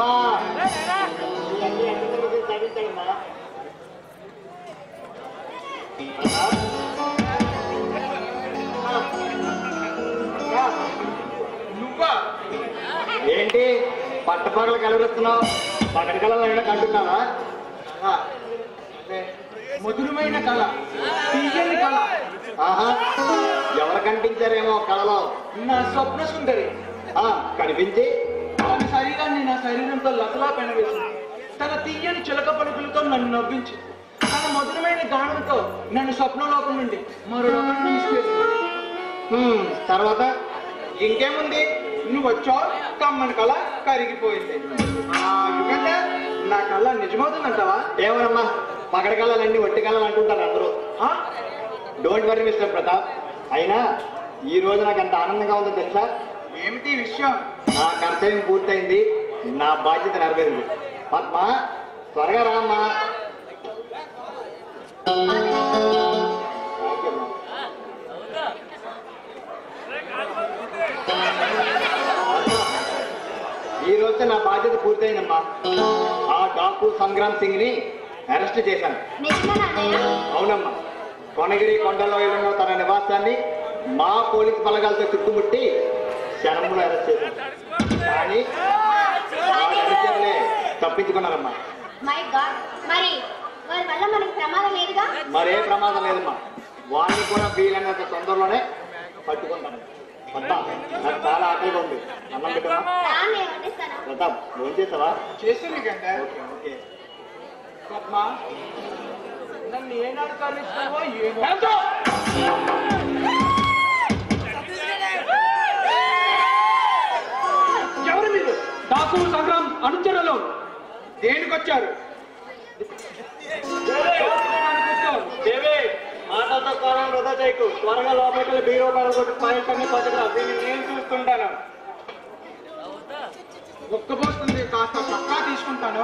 అమ్మా నువ్వా? ఏంటి పట్టపగలు కలవరుస్తున్నావు? పగటి కళలు అయినా కంటున్నావా? మధురమైన కళ, తీయని కళ. ఆహా, ఎవరు కనిపించారేమో కళలో? నా స్వప్న సుందరి కనిపించి తన శరీరాన్ని నా శరీరంతో లతలా పెనవేసింది. తన తీయని చిలక పలుకులతో నన్ను నవ్వించి, తన మధురమైన గానంతో నన్ను స్వప్నలోకం నుండి మరో లోకం తీసుకెళ్ళింది. తర్వాత ఇంకేముంది, నువ్వు వచ్చావు, కమ్మని కళ కరిగిపోయింది. యుగంధర్, నా కళ నిజమవుతుందంటావా? ఏమోనమ్మా, పగటి కళలన్నీ ఒట్టి కళలు అంటుంటారు అందరూ. Don't worry mister Pratap. అయినా ఈ రోజు నాకు ఎంత ఆనందంగా ఉందో తెలుసా? ఏమిటి విషయం? నా కర్తవ్యం పూర్తయింది, నా బాధ్యత నెరవేరింది. పద్మ, త్వరగా రామ్మా. ఈ రోజు నా బాధ్యత పూర్తయిందమ్మా. ఆ డాకు సంగ్రామ్ సింగ్ ని అరెస్ట్ చేశాను. అవునమ్మా, కొనగిరి కొండలోయలో తన నివాసాన్ని మా పోలీసు బలగాలతో చుట్టుముట్టి క్షణంలో అరెస్ట్ చేశాను. కానీ తప్పించుకున్నారమ్మా. మరే ప్రమాదం లేదమ్మా. వాళ్ళని కూడా వీలైనంత తొందరలోనే పట్టుకుంటాను. నాకు చాలా ఆకలిగా ఉంది. అన్నం పెట్టమ్మా. ప్రతాప్, ఫోన్ చేసావా? చేసింది కదా. ఓకే. పద్మ, నన్ను ఏనాడు కరుణిస్తావో ఏమో. ఎవరు మీరు? డాకు సంగ్రామ్ అనుచరులు. దేనికొచ్చారు? మాటలతో కాలం వృధా చేయకు. త్వరగా లోపలికి బీరో పడగొట్టు పాయింట్ని పట్టుకురా. దీన్ని నేను చూస్తుంటాను. ఒక్కబోస్తుంది, కాస్త చక్కా తీసుకుంటాను.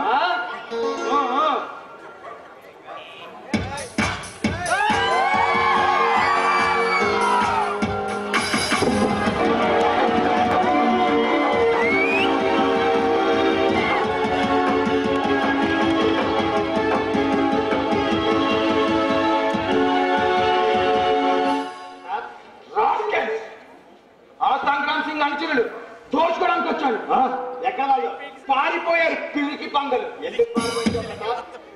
ఆ సంక్రాంత్ సింగ్ అనుచరులు దోచుకోవడానికి వచ్చాడు. ఎక్కడ వాళ్ళు? పారిపోయారు పిల్లికి పంగలు. ఎందుకు పారిపోయిందో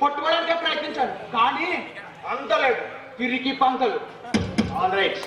పట్టుకోవడానికే ప్రయత్నించాను, కానీ అందలేదు పిరికి పంకలు. All right.